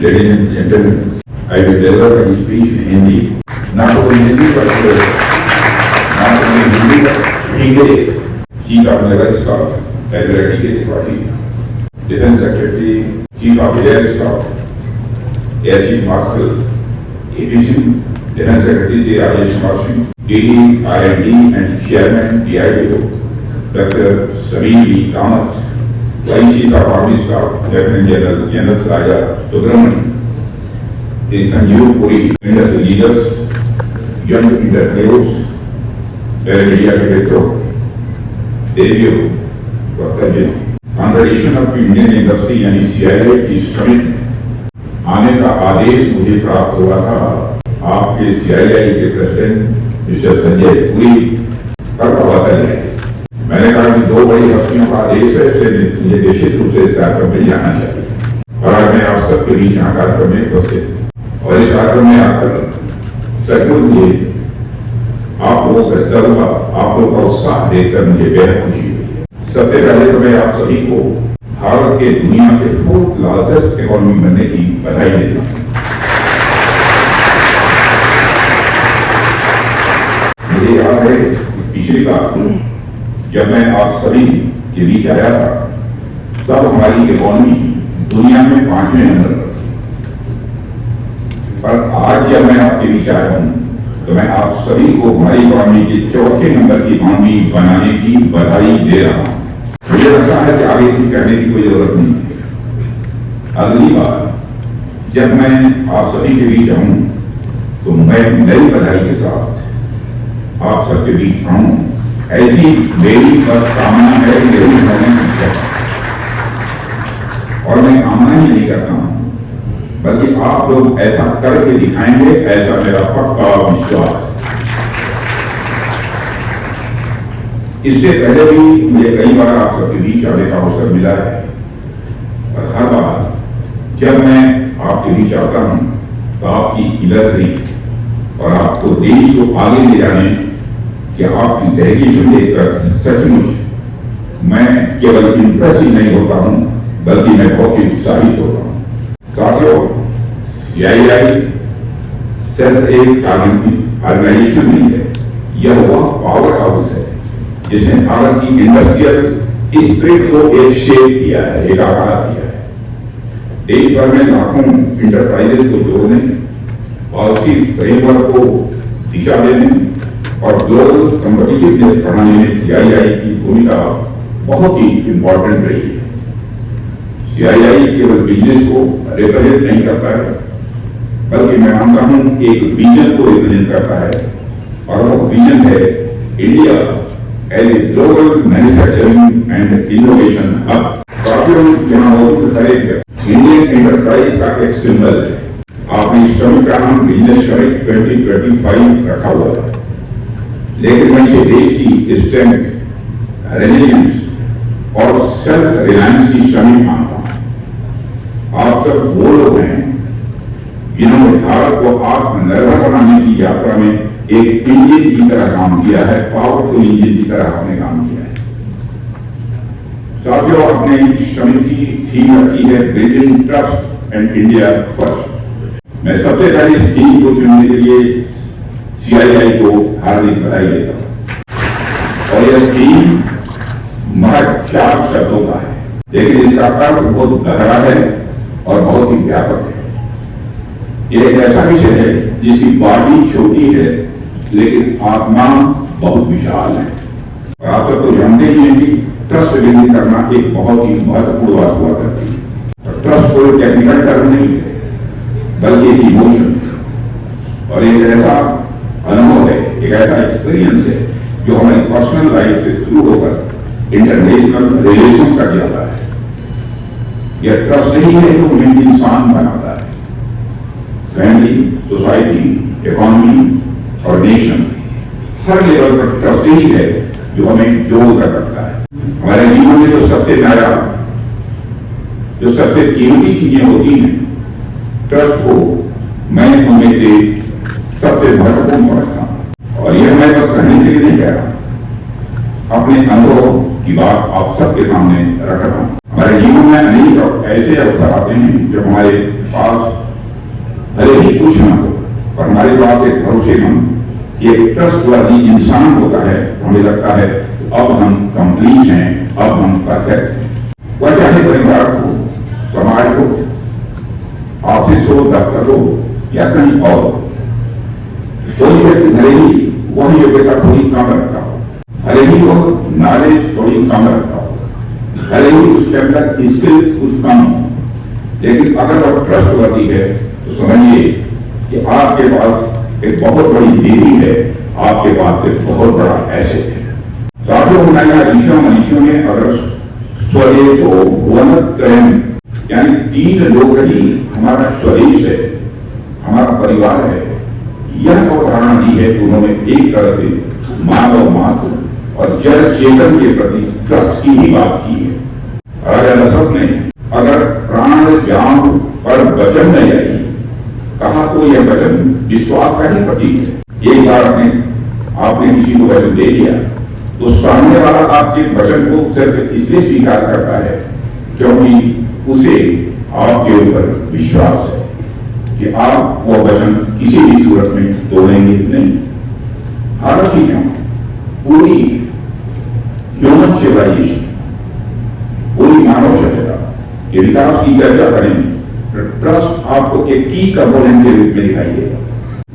Ladies and gentlemen, I will deliver my speech in Hindi. Not only Hindi, but English. Chief of Naval Staff, Admiral D.K. Tripathi, Defense Secretary, Chief of Air Staff, Air Chief Marshal, Aviation, Defense Secretary J. Rajesh Kumar Singh, DD, R&D and Chairman DIO, Dr. Sabeen B. Kamath, Vice Chief of Army Staff, Lieutenant General Raja Subramanian, the Sanjeev Puri, industry leaders, young entrepreneurs, media director, देवियों, वक्तव्यों, confederation of Indian industry यानी CII की summit आने का आदेश मुझे प्राप्त हुआ था आपके CII के प्रेसिडेंट मिस्टर संजय पुरी कल प्रभात है। मैंने कहा कि दो बड़ी हस्तियों का आदेश है, इससे मुझे निश्चित रूप से इस कार्यक्रम में जाना चाहिए और आज मैं आप सबके बीच यहाँ कार्यक्रम में उपस्थित और इस कार्यक्रम में आकर सचमुच मुझे आप लोगों का जज्बा, आप लोगों का उत्साह देखकर मुझे बेहद खुशी हुई। सबसे पहले तो मैं आप सभी को भारत के दुनिया के 4th लार्जेस्ट इकोनॉमी बनने की बधाई देता हूँ। मुझे याद है पिछली बार जब मैं आप सभी के बीच आया था तब हमारी इकोनॉमी दुनिया में 5वें नंबर पर आज जब मैं आपके बीच आया हूँ तो मैं आप सभी को हमारी इकोनॉमी के 4थे नंबर की इकोनॉमी बनाने की बधाई दे रहा हूं। मुझे लगता है कि आगे इसकी कहने की कोई जरूरत नहीं है। अगली बार जब मैं आप सभी के बीच आऊं तो मैं नई बधाई के साथ आप सबके बीच आऊं, ऐसी मेरी बस कामना है यही होने और मैं कामना ही नहीं करता हूं बल्कि आप लोग ऐसा करके दिखाएंगे, ऐसा मेरा पक्का विश्वास है। इससे पहले भी मुझे कई बार आप सबके बीच आने का अवसर मिला है और हर बार जब मैं आपके बीच आता हूं तो आपकी इलर्जी और आपको देश को आगे ले जाने कि आपकी डेडिकेशन देखकर सचमुच मैं केवल इंप्रेस ही नहीं होता हूं बल्कि मैं बहुत ही उत्साहित होता हूं। साथियों, CII सिर्फ एक ऑर्गेनाइजेशन नहीं है, यह वह पावर हाउस है जिसने भारत की इंडस्ट्रियल स्पिरिट को एक शेप दिया है, एक आकार दिया है। देश भर में लाखों इंटरप्राइजेज को जोड़ने, पॉलिसी फ्रेमवर्क को दिशा देने और ग्लोबल कॉम्पिटिटिवनेस बढ़ाने में CII की भूमिका बहुत ही इंपॉर्टेंट रही है। CII केवल बिजनेस को रिप्रेजेंट नहीं करता है बल्कि मैं मानता हूं एक विजन को रिप्रेजेंट करता है और वो विजन है India as a global manufacturing and innovation hub. काफी जहां मौजूद है इंडियन एंटरप्राइज का एक सिंबल है। आपने इस समिट का नाम बिजनेस समिट 2025 रखा हुआ है, लेकिन मैं इसे देश की स्ट्रेंथ, रेजिलियंस और सेल्फ रिलायंस की समिट मानता हूं। आप सब वो लोग हैं जिन्होंने भारत को आत्मनिर्भर बनाने की यात्रा में एक इंजन की तरह काम किया है, पावरफुल इंजन की तरह आपने काम किया है। साथियों, आपने समिट की थीम रखी है building trust and India first. मैं सबसे पहले इस थीम को चुनने के लिए CII को हार्दिक बधाई देता हूं और यह थीम महज 4 शब्दों का है, लेकिन इसका अर्थ बहुत गहरा है और बहुत ही व्यापक है। यह एक ऐसा विषय है जिसकी बॉडी छोटी है लेकिन आत्मा बहुत विशाल है और आप सब तो जानते ही हैं कि ट्रस्ट बिल्डिंग करना एक बहुत ही महत्वपूर्ण बात हुआ करती है। और ट्रस्ट कोई टेक्निकल टर्म नहीं है बल्कि एक इमोशन और एक ऐसा अनुभव है, एक ऐसा एक्सपीरियंस है जो हमारी पर्सनल लाइफ से शुरू होकर इंटरनेशनल रिलेशन तक जाता है। यह ट्रस्ट नहीं है जो हमें इंसान बनाता है। फैमिली, सोसाइटी, इकोनॉमी और नेशन हर लेवल पर ट्रस्ट ही है जो हमें जोड़ कर रखता है। हमारे जीवन में जो सबसे प्यारा, जो सबसे कीमती चीजें होती हैं, ट्रस्ट को मैं उनमें से सबसे महत्वपूर्ण समझता हूं और यह मैं बस कहने के लिए नहीं कह रहा, अपने अनुभव की बात आप सबके सामने रख रहा हूं। हमारे जीवन में अनेक ऐसे अवसर आते हैं जब हमारे पास भले ही कुछ ना हो, पर हमारे पास एक भरोसेमंद, एक ट्रस्टवर्दी इंसान होता है, हमें लगता है अब हम कंप्लीट हैं, अब हम परफेक्ट हैं। वह चाहे परिवार हो, समाज हो, ऑफिस हो, दफ्तर हो या कहीं और, कोई व्यक्ति भले ही वह योग्यता थोड़ी कम रखता हो, भले ही वो नॉलेज थोड़ी कम रखता हो, भले ही उसके अंदर स्किल्स कुछ कम हो, लेकिन अगर वह ट्रस्टवर्दी है तो समझिए कि आपके पास एक बहुत बड़ी देवी है, आपके पास एक बहुत बड़ा एसेट है। साथियों, ऋषियों मनीषियों ने अगर स्वदेश को भुवनत्रयम् यानी 3 लोग ही हमारा स्वदेश है, हमारा परिवार है, यह अवधारणा दी है कि उन्होंने एक तरह से मानव मात्र और जड़ चेतन के प्रति ट्रस्ट की ही बात की है। राजा दशरथ ने अगर प्राण जाम पर वचन नहीं आई, कहा तो यह वचन विश्वास का ही प्रतीक है। एक बार आपने किसी को वचन दे दिया तो सामने वाला आपके वचन को सिर्फ इसलिए स्वीकार करता है क्योंकि उसे आपके ऊपर विश्वास है कि आप वो वचन किसी भी सूरत में तोड़ेंगे नहीं। भारत ही क्यों, पूरी ह्यूमन सिविलाइजेशन, पूरी मानव सभ्यता के विकास की चर्चा करेंगे तो ट्रस्ट आपको एक की कंपोनेंट के रूप में दिखाई देगा।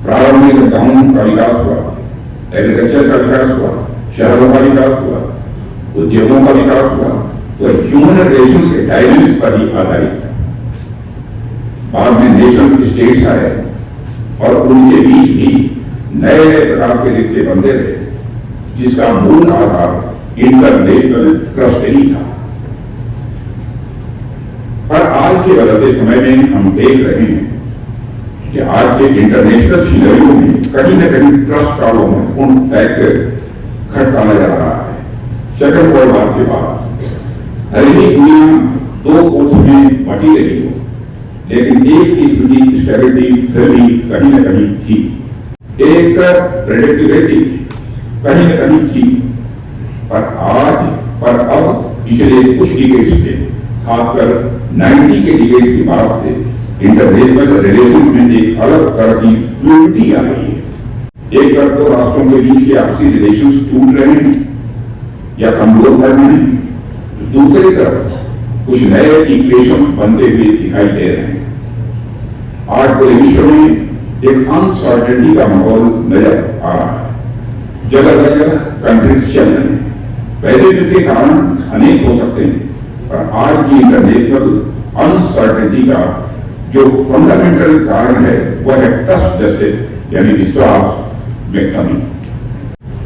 प्रारंभ में गांवों का विकास हुआ, एग्रीकल्चर का विकास हुआ, शहरों का विकास हुआ, उद्योगों का विकास हुआ, तो ह्यूमन रिलेशंस के डायनेमिक्स पर ही आधारित था। बाद में नेशन स्टेट्स आए और उनके बीच भी नए नए प्रकार के रिश्ते बनते रहे, जिसका मूल आधार इंटरनेशनल ट्रस्ट ही था। पर आज के बदलते समय में हम देख रहे हैं कि आज के इंटरनेशनल सिनेरियो में कहीं न कहीं ट्रस्ट का उन फैक्टर घटता नजर आ रहा है। सेकंड वर्ल्ड वॉर के बाद हर ही दुनिया 2 कोर्स में बटी रही हो, लेकिन एक किस्म की स्टेबिलिटी फिर भी कहीं न कहीं थी, एक प्रेडिक्टेबिलिटी कहीं न कहीं थी। पर अब पिछले कुछ डिकेड्स से, खासकर 90 के डिकेड्स की बात से इंटरनेशनल रिलेशन में एक अलग तरह की फ्लूइडिटी आ रही है। एक तरफ तो राष्ट्रों के बीच के आपसी रिलेशंस टूट रहे हैं या कमजोर कर रहे हैं, दूसरी तरफ कुछ नए इक्वेशन बनते हुए दिखाई दे रहे हैं। आज पूरे विश्व में एक अनसर्टेनिटी का माहौल नजर आ रहा है, जगह जगह कंफ्लिक्ट चल रहे हैं। वैसे इसके कारण अनेक हो सकते हैं, पर आज की इंटरनेशनल अनसर्टेनिटी का जो फंडामेंटल कारण है वह है ट्रस्ट डेफिसिट यानी विश्वास में कमी।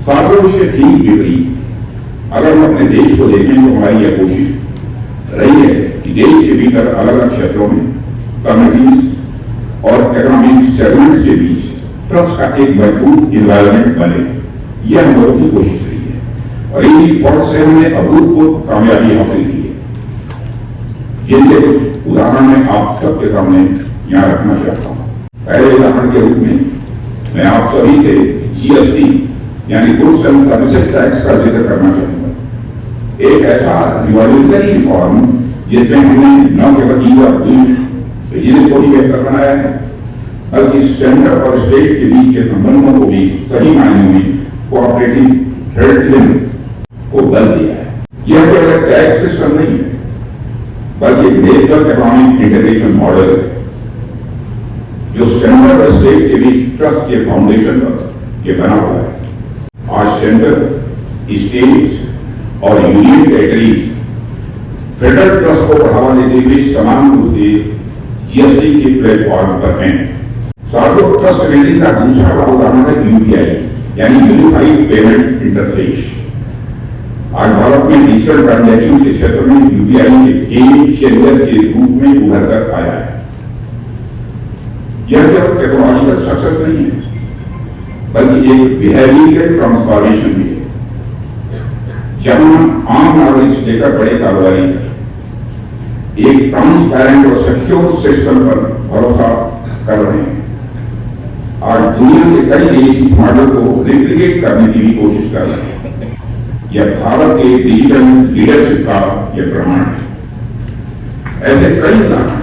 साथियों, इसके ठीक विपरीत अगर हम अपने देश को देखें तो हमारी यह कोशिश रही है कि देश के भीतर अलग अलग क्षेत्रों में कम्युनिटीज और इकोनॉमिक सेगमेंट्स के बीच ट्रस्ट का एक मजबूत इन्वायरमेंट बने, यह हम लोगों की कोशिश रही है और इन्हीं फॉर्स से हमने अभूतपूर्व कामयाबी हासिल की है, जिनके कुछ उदाहरण मैं आप सबके सामने यहाँ रखना चाहता हूँ। पहले उदाहरण के रूप में मैं आप सभी से जीएसटी यानी गुड्स एंड सर्विसेज टैक्स का जिक्र करना चाहूंगा। एक ऐसा रिवॉल्यूशनरी रिफॉर्म जिसमें हमने न केवल ईज ऑफ डूइंग बिजनेस को ही बेहतर बनाया है, बल्कि सेंटर और स्टेट के बीच के संबंधों को भी सही मायने में कोऑपरेटिव फेडरलिज्म को बल दिया है। यह केवल टैक्स सिस्टम नहीं है, बल्कि नेशनल इकोनॉमिक इंटीग्रेशन मॉडल है जो सेंटर और स्टेट के बीच ट्रस्ट के फाउंडेशन पर यह बना हुआ है। आज सेंटर, स्टेट और यूनियन टेरिटरीज फेडरल ट्रस्ट को बढ़ावा देते हुए समान रूप से जीएसटी के प्लेटफॉर्म पर हैं। सार्वजनिक ट्रस्ट बिल्डिंग का दूसरा बड़ा उदाहरण है यूपीआई यानी यूनिफाइड पेमेंट इंटरफेस। आज भारत में डिजिटल ट्रांजैक्शन के क्षेत्र में यूपीआई एक गेम चेंजर के रूप में उभर कर आया है। यह केवल टेक्नोलॉजिकल सक्सेस नहीं है, बल्कि एक बिहेवियरल ट्रांसफॉर्मेशन भी है, जहां आम नागरिक से लेकर बड़े कारोबारी एक ट्रांसपेरेंट और सिक्योर सिस्टम पर भरोसा कर रहे हैं। आज दुनिया के कई देश इस मॉडल को रिप्लिकेट करने की भी कोशिश कर रहे हैं। यह भारत के डिजिटल लीडरशिप का यह प्रमाण है। ऐसे कई उदाहरण हैं।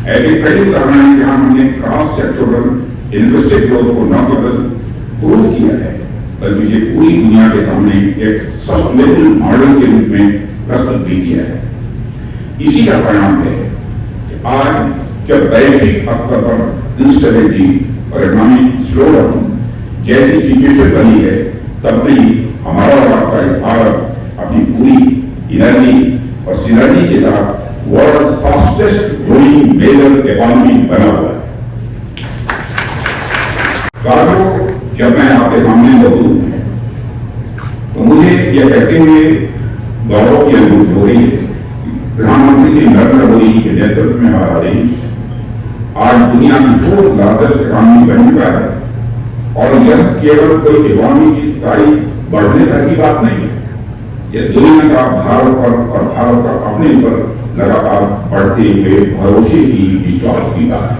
ऐसे कई उदाहरण हैं जहां हमने क्रॉस सेक्टोरल इंडस्ट्रियल ग्रोथ को न केवल प्रूव किया है बल्कि ये पूरी दुनिया के सामने एक सस्टेनेबल मॉडल के रूप में प्रस्तुत भी किया है। इसी का परिणाम है कि आज जब वैश्विक स्तर पर इंस्टेबिलिटी और इकोनॉमिक स्लोडाउन जैसी सिचुएशन बनी है तब भी हमारा भारत अपनी पूरी एनर्जी और सिनर्जी के साथ world fastest growing major economy बना हुआ है। साथियों, जब मैं आपके सामने मौजूद हूं तो मुझे यह कहते हुए गौरव की अनुभूति हो रही है प्रधानमंत्री श्री नरेंद्र मोदी के नेतृत्व में हमारा देश आज दुनिया की फोर्थ लार्जेस्ट इकोनॉमी बन चुका है और यह केवल कोई इकोनॉमी की तारीफ बढ़ने तक की बात नहीं है। यह दुनिया का भारत पर और भारत का अपने ऊपर लगातार बढ़ते हुए भरोसे की विश्वास की बात है।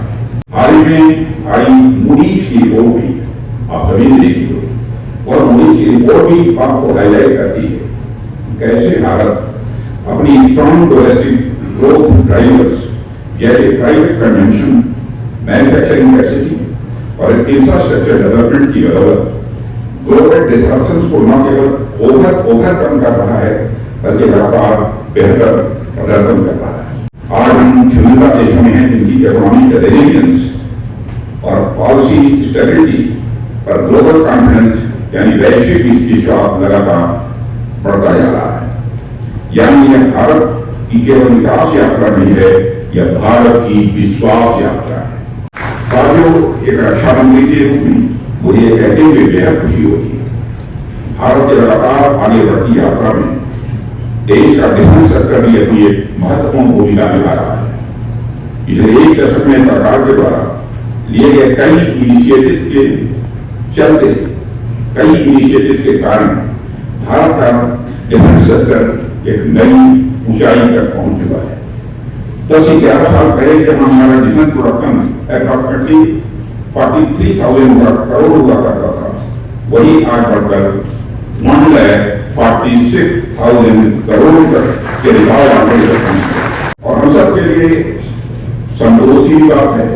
हाल ही में आई मूडीज की रिपोर्ट भी आप सभी ने देखी हो और मूडीज की रिपोर्ट भी इस बात को हाईलाइट करती है कैसे भारत अपनी स्ट्रॉन्ग डोमेस्टिक ग्रोथ ड्राइवर्स जैसे प्राइवेट कंजम्पशन, मैन्युफैक्चरिंग कैपेसिटी और इंफ्रास्ट्रक्चर डेवलपमेंट की बदौलत ग्लोबल डिस्ट्रप्शंस को न केवल ओवरकम कर रहा है बल्कि लगातार बेहतर प्रदर्शन कर रहा है। आज हम चुनिंदा देशों में हैं जिनकी इकोनॉमिक रेजिलियंस और पॉलिसी स्टेबिलिटी पर ग्लोबल कॉन्फिडेंस यानी वैश्विक विश्वास लगातार बढ़ता जा रहा है। यानी यह भारत की केवल विकास यात्रा नहीं है, यह भारत की विश्वास यात्रा है। साथियों, एक रक्षा मंत्री के रूप में मुझे यह कहते हुए बेहद खुशी होती है भारत के लगातार आगे बढ़ती यात्रा में देश का डिफेंस सेक्टर भी अपनी एक महत्वपूर्ण भूमिका निभा रहा है। पिछले एक दशक में सरकार के द्वारा लिए गए कई इनिशिएटिव के चलते कई इनिशिएटिव के कारण भारत का डिफेंस सेक्टर एक नई ऊंचाई तक पहुंच चुका है। 10-11 साल पहले जब हमारा डिफेंस प्रोडक्शन अप्रॉक्सिमेटली 43,000 करोड़ हुआ करता था, वही आज बढ़कर 1,46,000 करोड़ तक के रिकॉर्ड आंकड़े रखते हैं। और हम सब के लिए संतोष की भी बात है,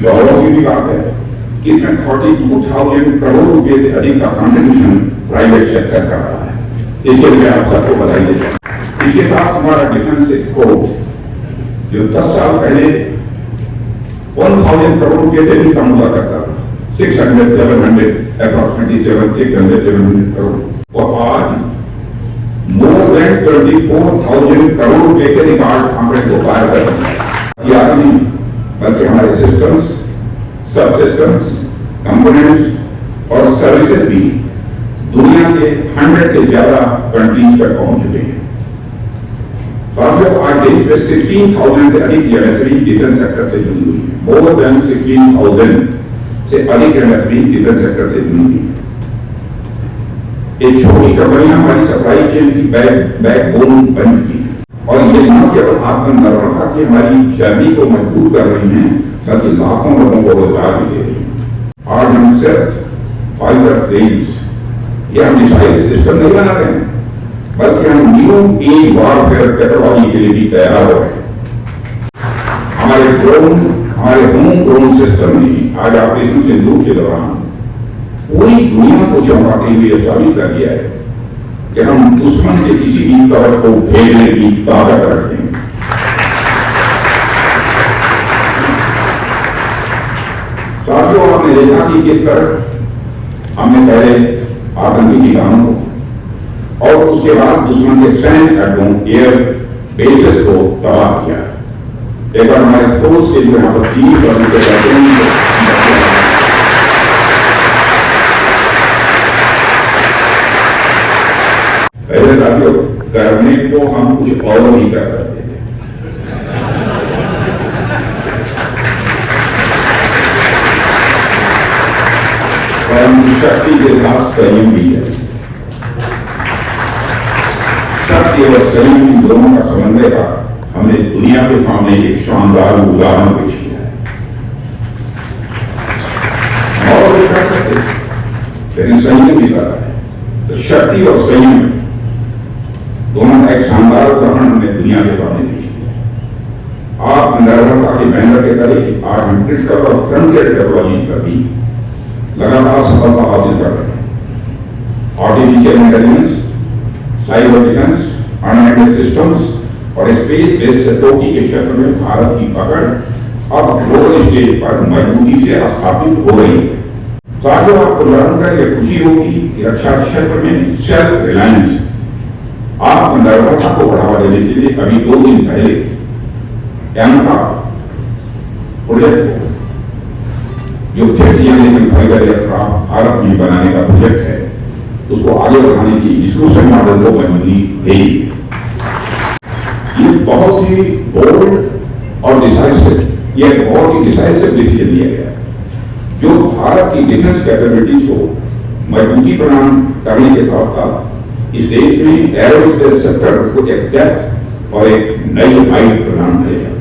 गौरव की भी बात है कि इसमें 42,000 करोड़ रुपए से अधिक का कंट्रीब्यूशन प्राइवेट सेक्टर कर रहा है। इसके लिए आप सबको बधाई देते हैं। इसके साथ हमारा डिफेंस एक्सपोर्ट जो 10 साल पहले 1,000 करोड़ रुपए से भी कम हुआ करता था, 600, 700, अप्रॉक्सिमेटली 700 करोड़, और आज मोर देन 24,000 करोड़ रुपए के रिकॉर्ड आंकड़े को पार कर रहे हैं। ये आदमी बल्कि हमारे सिस्टम्स, सब सिस्टम्स, कंपोनेंट्स और सर्विसेज भी दुनिया के 100 से ज्यादा कंट्रीज तक पहुंच चुके हैं। आज देश में 16,000 से अधिक एमएसएमई डिफेंस सेक्टर से जुड़ी हुई है। मोर देन 16,000 से अधिक एमएसएमई डिफेंस सेक्टर से जुड़ी हुई है। एक छोटी कंपनियां हमारी सप्लाई चेन की बैकबोन बन चुकी है और ये न केवल आत्मनिर्भरता की हमारी जर्नी को मजबूत कर रही हैं, बल्कि लाखों लोगों को रोजगार भी दे रही है। आज हम सिर्फ फाइटर प्लेन्स या मिसाइल सिस्टम नहीं बना रहे हैं, बल्कि हम न्यू एज वॉरफेयर टेक्नोलॉजी के लिए भी तैयार हो रहे हैं। हमारे होम ड्रोन सिस्टम ने आज ऑपरेशन सिंदूर के दौरान पूरी दुनिया को चौंकाते हुए साबित कर दिया है कि हम दुश्मन के किसी भी कवच को भेजने की ताकत रखते हैं। साथियों, आपने देखा कि किस तरह हमने पहले आतंकी ठिकानों को और उसके बाद दुश्मन के सैन्य अड्डों, एयर बेसेस को तबाह किया। एक बार हमारे फोर्स के जो यहाँ पर 30 और पहले साथियों करने को हम कुछ और नहीं कर सकते थे। परंतु शक्ति के साथ संयम भी है। शक्ति और संयम दोनों का समन्वय का हमने दुनिया के सामने एक शानदार उदाहरण पेश किया है। और भी कर सकते लेकिन संयम भी कर रहा है। तो शक्ति और संयम दोनों का एक शानदार उदाहरण हमने दुनिया के सामने पेश किया। आत्मनिर्भरता के बैनर के आज हम क्रिटिकल और फ्रंटियर टेक्नोलॉजी पर भी लगातार सफलता हासिल कर रहे हैं। Artificial intelligence, cyber defence, unmanned systems और स्पेस बेस्ड सिक्योरिटी के क्षेत्र में भारत की पकड़ अब ग्लोबल स्टेज पर मजबूती से स्थापित हो रही है। साथियों, आपको जानकर के खुशी होगी कि रक्षा क्षेत्र में सेल्फ रिलायंस, आत्मनिर्भरता को बढ़ावा देने के लिए अभी 2 दिन पहले एमका प्रोजेक्ट जो 5th generation fighter aircraft Bharat में बनाने का प्रोजेक्ट है, उसको आगे बढ़ाने की डिस्कशन मॉडल को मंजूरी दी। ये बहुत ही बोल्ड और डिसाइसिव, यह बहुत ही डिसाइसिव डिसीजन लिया गया है, जो भारत की डिफेंस कैपेबिलिटीज को मजबूती प्रदान करने के साथ साथ इस देश में एरोस्पेस सेक्टर को एक डेप्थ और एक नई हाइट प्रदान करेगा।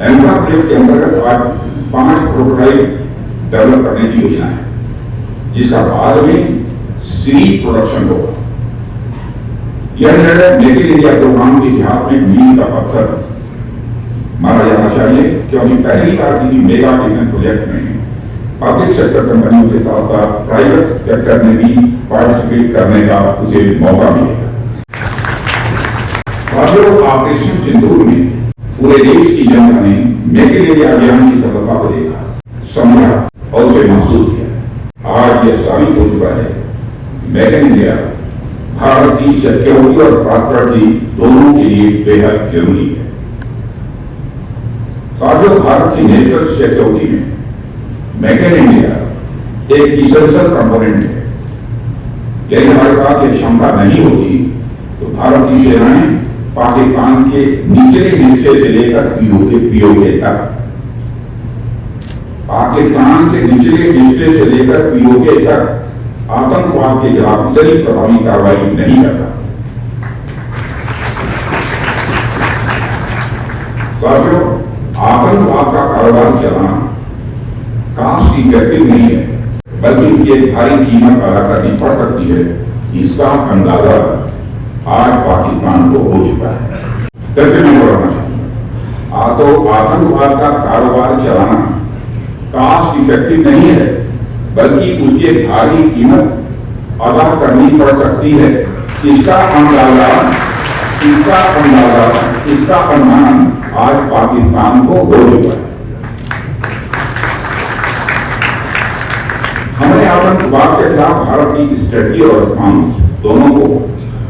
एमका प्रोजेक्ट के अंतर्गत आज 5 प्रोटोटाइप डेवलप करने की योजना है, जिसका बाद में सीरीज प्रोडक्शन होगा। यह निर्णय मेक इन इंडिया प्रोग्राम के इतिहास में मील का पत्थर माना जाना चाहिए, क्योंकि पहली बार किसी मेगा डिफेंस प्रोजेक्ट में पब्लिक सेक्टर कंपनियों के साथ साथ प्राइवेट सेक्टर ने भी पार्टिसिपेट करने का उसे मौका मिलेगा। ऑपरेशन सिंदूर में पूरे देश की जनता ने मेक इन इंडिया अभियान की सफलता को देखा, समझा और उसे महसूस किया। आज यह साबित हो चुका है मेक इन इंडिया भारत की सिक्योरिटी और प्रॉस्पेरिटी दोनों के लिए बेहद जरूरी है। साथियों, भारत की नेशनल सिक्योरिटी में मेक इन इंडिया एक इसेंशियल कंपोनेंट है। यदि हमारे पास ये क्षमता नहीं होती तो भारत की सेनाएं पाकिस्तान के निचले हिस्से से लेकर पीओके तक, पाकिस्तान के निचले हिस्से से लेकर पीओके तक आतंकवाद के खिलाफ इतनी प्रभावी कार्रवाई नहीं करता। साथियों, आतंकवाद का कारोबार चलाना कास्ट इफेक्टिव नहीं है, बल्कि एक भारी कीमत अदा करनी पड़ सकती है। इसका अंदाजा आज पाकिस्तान को हो चुका है। करके मैं बताना चाहूंगा, तो आतंकवाद का कारोबार चलाना कास्ट इफेक्टिव नहीं है, बल्कि उसकी भारी कीमत अदा करनी पड़ सकती है। इसका अनुमान आज पाकिस्तान को हो चुका है। हमने आतंकवाद के खिलाफ भारत की स्ट्रेटजी और रिस्पॉन्स दोनों को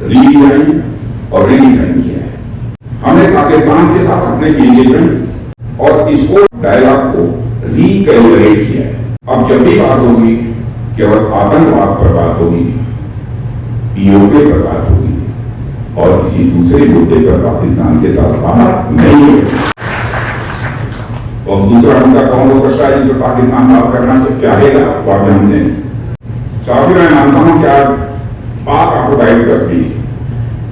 रीडिजाइन और रीडिफाइन किया है। हमने पाकिस्तान के साथ अपने एंगेजमेंट और इसको डायलॉग को रीकैलिब्रेट किया है। अब जब भी बात होगी, केवल आतंकवाद पर बात होगी, पीओके पर बात होगी और किसी दूसरे मुद्दे पर पाकिस्तान के साथ बात नहीं होगी। और दूसरा मुद्दा कौन हो सकता है जिसमें पाकिस्तान बात करना चाहेगा, तो आप जानते हैं। साथ ही मैं मानता हूं कि आज पाक आपको गाइड करती है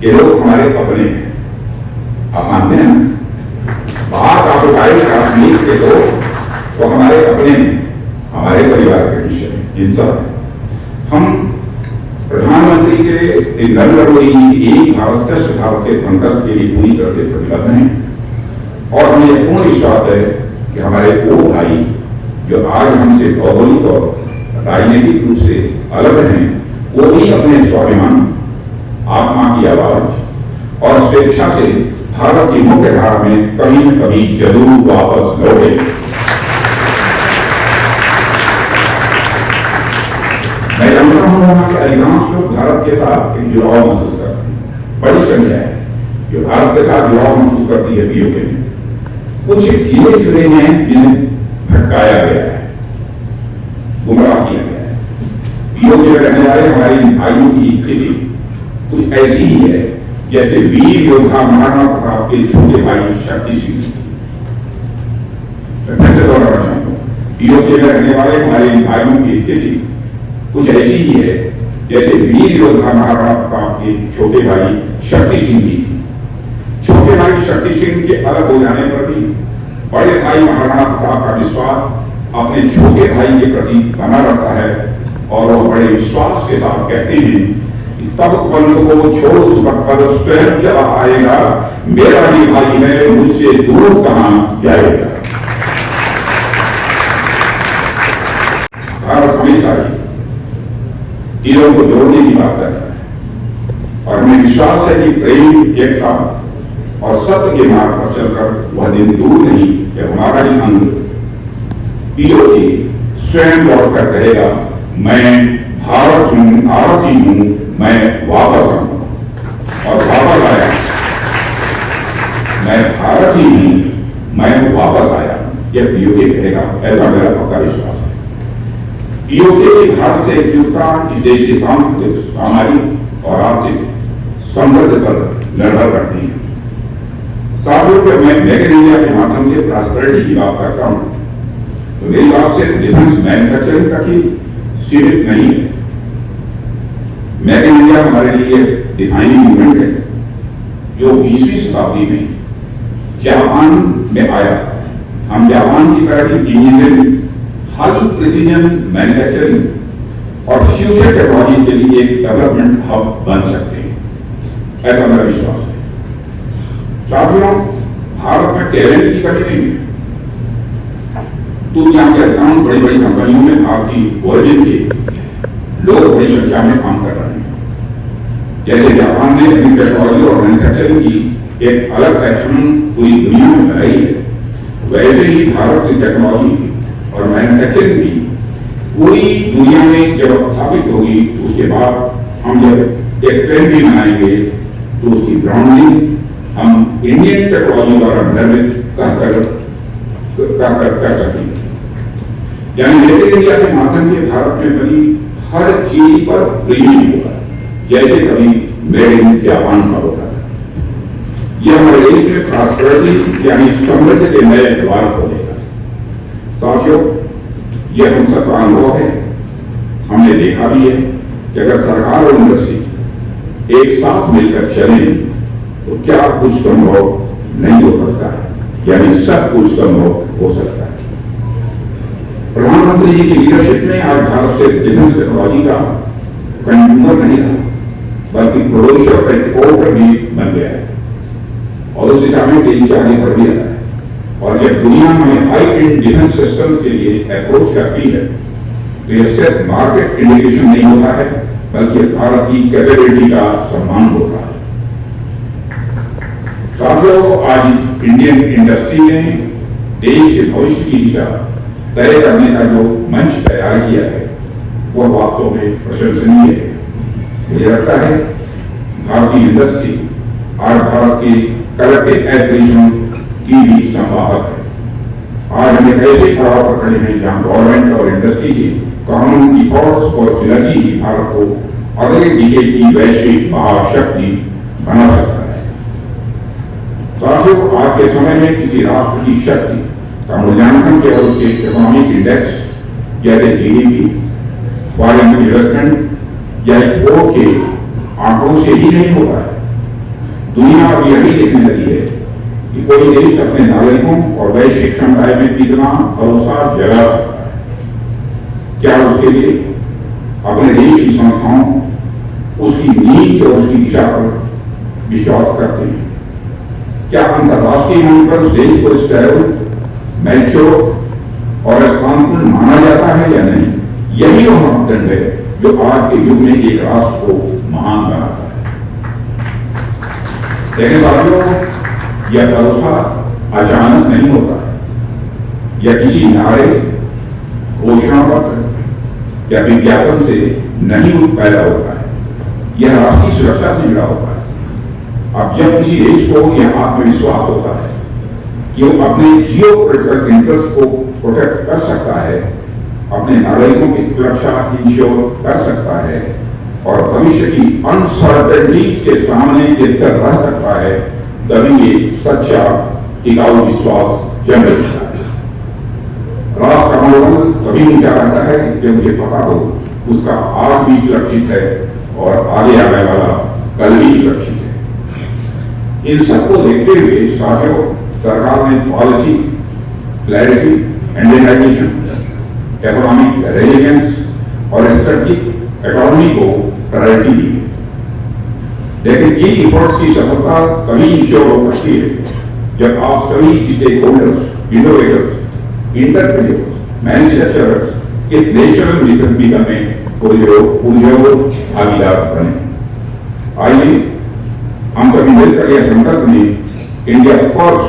कि लोग हमारे अपने हैं। आप मानते हैं पाक आपको गाइड करती है कि लोग तो हमारे अपने हैं, हमारे परिवार के विषय हिंसा। हम प्रधानमंत्री के नरेंद्र मोदी जी एक भारत श्रेष्ठ भारत के संकल्प के लिए पूरी तरह से प्रतिबद्ध हैं और हमें यह पूर्ण विश्वास है कि हमारे वो भाई जो आज हमसे भौगोलिक और राजनीतिक रूप से अलग हैं, वो भी अपने स्वाभिमान, आत्मा की आवाज और स्वेच्छा से भारत की मुख्य धारा में कभी न कभी जरूर वापस लौटे। मैं जानता हूं वहां के अधिकांश लोग भारत के साथ एक जुड़ाव महसूस करते हैं। बड़ी संख्या है जो भारत के साथ जुड़ाव महसूस करती है। पीओके में कुछ गिने चुने हैं जिन्हें भटकाया गया है, गुमराह किया गया है। पीओके में रहने वाले हमारे भाइयों की स्थिति कुछ ऐसी ही है जैसे वीर योद्धा महाराणा प्रताप के छोटे भाई शक्ति सिंह। मैं दोहराना चाहता हूं, पीओके में रहने वाले हमारे भाइयों की स्थिति कुछ ऐसी ही है जैसे वीर योद्धा महाराणा प्रताप के छोटे भाई शक्ति सिंह की। छोटे भाई शक्ति सिंह के अलग हो जाने पर भी बड़े भाई महाराणा प्रताप का विश्वास अपने छोटे भाई के प्रति बना रहता है और वो बड़े विश्वास के साथ कहते हैं कि तब बंद को छोड़ पर स्वयं चला आएगा, मेरा ही भाई है, मुझसे दूर कहां जाएगा। हमेशा ही तीनों को जोड़ने की बात करता है और हमें विश्वास है कि प्रेम, एकता और सत्य के मार्ग पर चलकर वह दिन दूर नहीं जब हमारा ही अंग पीओके स्वयं लौट कर कहेगा, मैं भारत हूं, भारतीय हूं, मैं वापस आऊंगा। और वापस आया, मैं भारतीय हूं, मैं वापस आया, यह पीओके कहेगा, ऐसा मेरा पक्का विश्वास है। पीओके भारत से एकजुटता इस देश के सामाजिक और आर्थिक समृद्धि पर निर्भर करती है। साथियों, जब मैं मेक इन इंडिया के माध्यम से प्रॉस्पेरिटी की बात करता हूं तो मेरी बात सिर्फ डिफेंस मैन्युफैक्चरिंग तक ही सीमित नहीं है। मेक इन इंडिया हमारे लिए डिफाइनिंग मूवमेंट है जो 20वीं शताब्दी में जापान में आया। हम जापान की तरह की इंजीनियरिंग, हाई प्रिसीजन मैन्युफैक्चरिंग और फ्यूचर टेक्नोलॉजी के लिए एक डेवलपमेंट हब बन सकते हैं, ऐसा मेरा विश्वास है। साथियों, भारत में टैलेंट की कमी नहीं है। दुनिया के अधिकांश बड़ी बड़ी कंपनियों में भारतीय ओरिजिन के लोग बड़ी संख्या में काम कर रहे हैं। जैसे जापान ने अपनी टेक्नोलॉजी और मैन्युफैक्चरिंग की एक अलग पहचान पूरी दुनिया में बनाई है, वैसे ही भारत की टेक्नोलॉजी और मैन्युफैक्चरिंग भी पूरी दुनिया में जब स्थापित होगी तो उसके बाद हम जब एक ट्रेंड भी बनाएंगे तो उसकी ब्रांडिंग हम इंडियन टेक्नोलॉजी द्वारा निर्मित कर सकेंगे। यानी मेक इन इंडिया के माध्यम से भारत में बनी हर चीज पर प्रीमियम होगा, जैसे कभी मेड इन जापान का होता है। यह हमारे देश में प्रॉस्पेरिटी यानी समृद्धि के नए द्वार खोलेगा। साथियों, यह हम सबका अनुभव है। हमने देखा भी है कि अगर सरकार और इंडस्ट्री एक साथ मिलकर चले तो क्या कुछ संभव नहीं हो सकता है, यानी सब कुछ संभव हो सकता है। प्रधानमंत्री जी की लीडरशिप में आज भारत से डिफेंस टेक्नोलॉजी का कंज्यूमर नहीं रहा, बल्कि प्रोड्यूसर और एक्सपोर्टर भी बन गया है और उस दिशा में तेजी से आगे बढ़ भी रहा है। और जब दुनिया में हाई एंड डिफेंस सिस्टम के लिए अप्रोच करती है तो यह सिर्फ मार्केट इंडिकेशन नहीं होता है, बल्कि भारत की कैपेबिलिटी का सम्मान होता है। साथियों, आज इंडियन इंडस्ट्री ने देश के भविष्य की दिशा तय करने का जो मंच तैयार किया है वह वास्तव में प्रशंसनीय है। मुझे लगता है भारतीय इंडस्ट्री आज भारत के कलेक्टिव एस्पिरेशन की भी संवाहक है। आज हम एक ऐसे पड़ाव पर खड़े हैं जहां गवर्नमेंट और इंडस्ट्री की कॉमन इफोर्ट्स और सिनर्जी ही भारत को अगले डिकेड की वैश्विक महाशक्ति बना सकता है। साथियों, आज के समय में किसी राष्ट्र की शक्ति का मूल्यांकन केवल उसके इकोनॉमिक इंडेक्स जैसे जीडीपी, फॉरेन इन्वेस्टमेंट या एक्सपोर्ट के आंकड़ों से ही नहीं होता है। दुनिया अब यही देखने लगी है कि कोई देश अपने नागरिकों और वैश्विक समुदाय में कितना भरोसा जगा सकता है। क्या उसके लिए अपने देश की संस्थाओं, उसकी नीति और उसकी दिशा पर विश्वास करते हैं? क्या अंतर्राष्ट्रीय मंच पर उस देश को स्टेबल, मैच्योर और रिस्पॉन्सिबल माना जाता है या नहीं? यही वह मापदंड है जो आज के युग में एक राष्ट्र को महान बनाता है। लेकिन साथियों, यह भरोसा अचानक नहीं होता है या किसी नारे, घोषणा पत्र या विज्ञापन से नहीं पैदा होता है। यह राष्ट्रीय सुरक्षा से जुड़ा होता है। अब जब किसी देश को यह आत्मविश्वास होता है कि वो अपने जियो पोलिटिकल इंटरेस्ट को प्रोटेक्ट कर सकता है, अपने नागरिकों की सुरक्षा इंश्योर कर सकता है और भविष्य की अनसर्टेनिटीज के सामने स्थिर रह सकता है, तभी ये सच्चा टिकाऊ विश्वास जन्म लेता है। राष्ट्र का मनोबल तभी ऊंचा रहता है जब मुझे पता हो उसका आज भी सुरक्षित है और आगे आने वाला कल भी सुरक्षित है। इन सबको देखते हुए साथियों, सरकार ने policy clarity, Indianisation, economic resilience और स्ट्रेटेजिक इकोनॉमी को प्रायोरिटी दी है। लेकिन इन एफर्ट्स की सफलता तभी इंश्योर हो सकती है जब आप सभी stakeholders, innovators, entrepreneurs, manufacturers इस नेशनल मिशन में भागीदार बने। आइए हम सभी मिलकर यह संकल्प में इंडिया फर्स्ट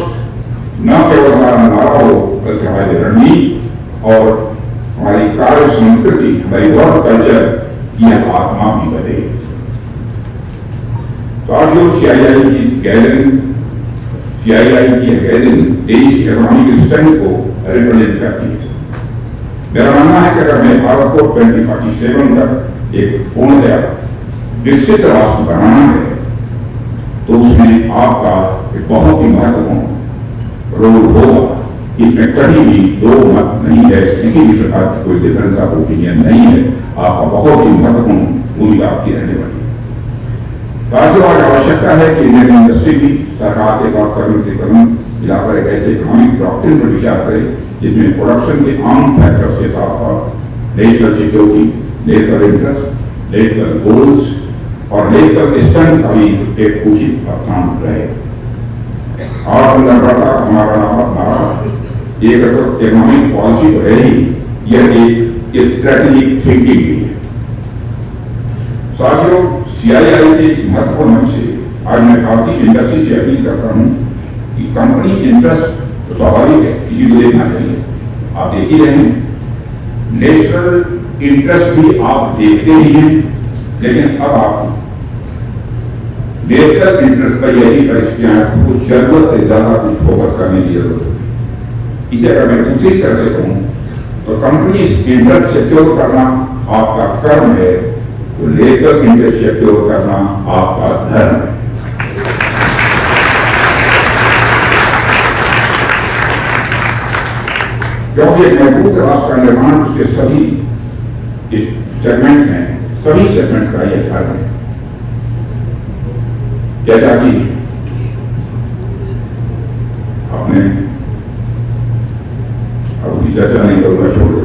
न केवल हमारा नारा हो बल्कि हमारी रणनीति और हमारी कार्य संस्कृति, हमारी वर्क कल्चर की आत्मा भी बने। तो आज जो सीआईआई की गैदरिंग देश की इकोनॉमिक स्ट्रेंथ को रिप्रेजेंट करती है। मेरा मानना है कि अगर मैं भारत को 2047 तक एक पूर्णतया विकसित राष्ट्र बनाना है तो उसमें आपका एक बहुत ही महत्वपूर्ण रोल होगा। इसमें कहीं भी दो मत नहीं है, किसी भी प्रकार की कोई डिफरेंस ऑफ ओपिनियन नहीं है। आपका बहुत ही महत्वपूर्ण भूमिका आपकी रहने वाली है। साथियों, आज आवश्यकता है कि इंडियन इंडस्ट्री भी सरकार के साथ कदम से कदम मिलाकर एक ऐसे इकोनॉमिक डॉक्ट्रिन पर विचार करे जिसमें प्रोडक्शन के आम फैक्टर्स के साथ साथ national security, national interest, national goals और नेशनल स्ट्रेंथ का भी एक उचित स्थान रहे। आत्मनिर्भरता हमारा नारा एक इकोनॉमिक पॉलिसी तो है ही, यह एक स्ट्रेटेजिक थिंकिंग भी है। साथियों, सीआईआई के इस महत्वपूर्ण मंच से आज मैं भारतीय इंडस्ट्री से अपील करता हूं कि कंपनी इंटरेस्ट तो स्वाभाविक है, किसी को देखना चाहिए, आप देख ही रहे हैं। नेशनल इंटरेस्ट भी आप देखते ही हैं, लेकिन अब आप नेशनल इंटरेस्ट पर ऐसी परिस्थितियां कुछ जरूरत से ज्यादा कुछ फोकस करने की जरूरत है। इसे अगर मैं दूसरी तरह से कहूं तो कंपनी इंटरेस्ट सिक्योर करना आपका कर्म है, तो नेशनल इंटरेस्ट सिक्योर करना आपका धर्म है। क्योंकि एक मजबूत राष्ट्र का निर्माण उसके सभी सेगमेंट्स हैं, सभी सेगमेंट्स का यह धर्म है। जैसा कि आपने अब चर्चा नहीं करूंगा, छोड़ दो।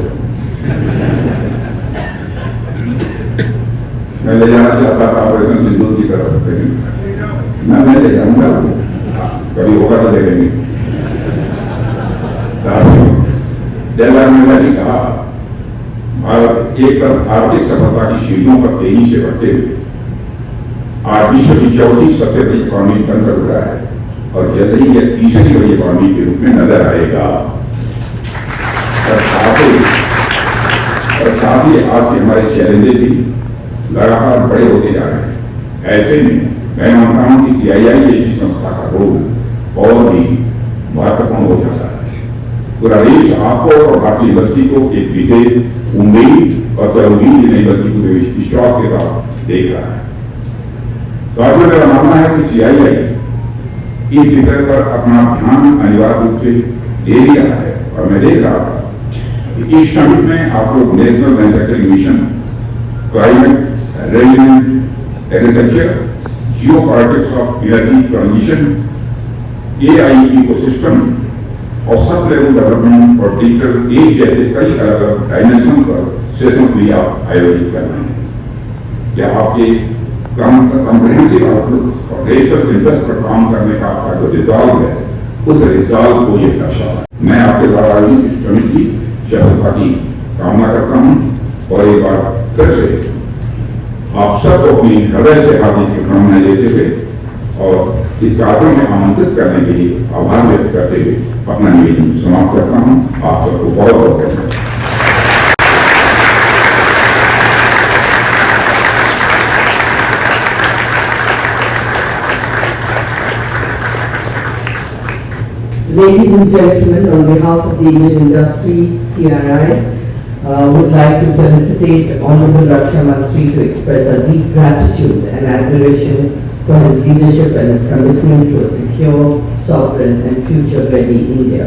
मैं ले जाना चाहता था ऑपरेशन सिंदूर की तरफ, लेकिन मैं ले जाऊंगा, कभी होगा तो देखेंगे। जैसा मैंने कहा, भारत एक तरफ आर्थिक सफलता की सीढ़ियों पर तेजी से बढ़ते हुए आज विश्व की चौथी सबसे बड़ी इकॉनमी बनकर उभरा है और जल्द ही यह तीसरी बड़ी इकॉनमी के रूप में नजर आएगा। और साथ ही आज के हमारे चैलेंजेस भी लगातार बड़े होते जा रहे हैं। ऐसे में मैं मानता हूं कि सीआईआई जैसी संस्था का रोल और भी महत्वपूर्ण हो जाता है। पूरा देश आपको और भारतीय यूनिवर्सिटी को एक विशेष उम्मीद और क्या उम्मीद ही नहीं बल्कि पूरे विश्वास के साथ देख रहा है। तो आज मेरा मानना है कि सीआईआई इस विषय पर अपना ध्यान अनिवार्य रूप से दे दिया है और मैं देख रहा था कि इस समिट में आप लोग national manufacturing mission, climate resilient agriculture, Jio politics of energy transition, AI ecosystem और सब लेवल डेवलपमेंट और डिजिटल एज जैसे कई अलग अलग डायमेंशन पर सेशन भी आप आयोजित कर रहे हैं। क्या आपके कॉम्प्रिहेंसिव आउटलुक और नेशनल इंटरेस्ट पर काम करने का आपका जो रिजॉल्व है, उस रिजॉल्व को ये दर्शाता है। मैं आपके द्वारा आयोजित इस समिट की सफलता की कामना करता हूं और एक बार फिर से आप सबको अपनी हृदय से हार्दिक शुभकामनाएं देते हुए और इस कार्यक्रम में आमंत्रित करने के लिए आभार व्यक्त करते हुए अपना निवेदन समाप्त करता हूं। आप सबको बहुत बहुत धन्यवाद। Ladies and gentlemen, on behalf of the Indian Industry CRI, would like to felicitate Honorable Raksha Mantri to express our deep gratitude and admiration for his leadership and his commitment to a secure, sovereign and future-ready India.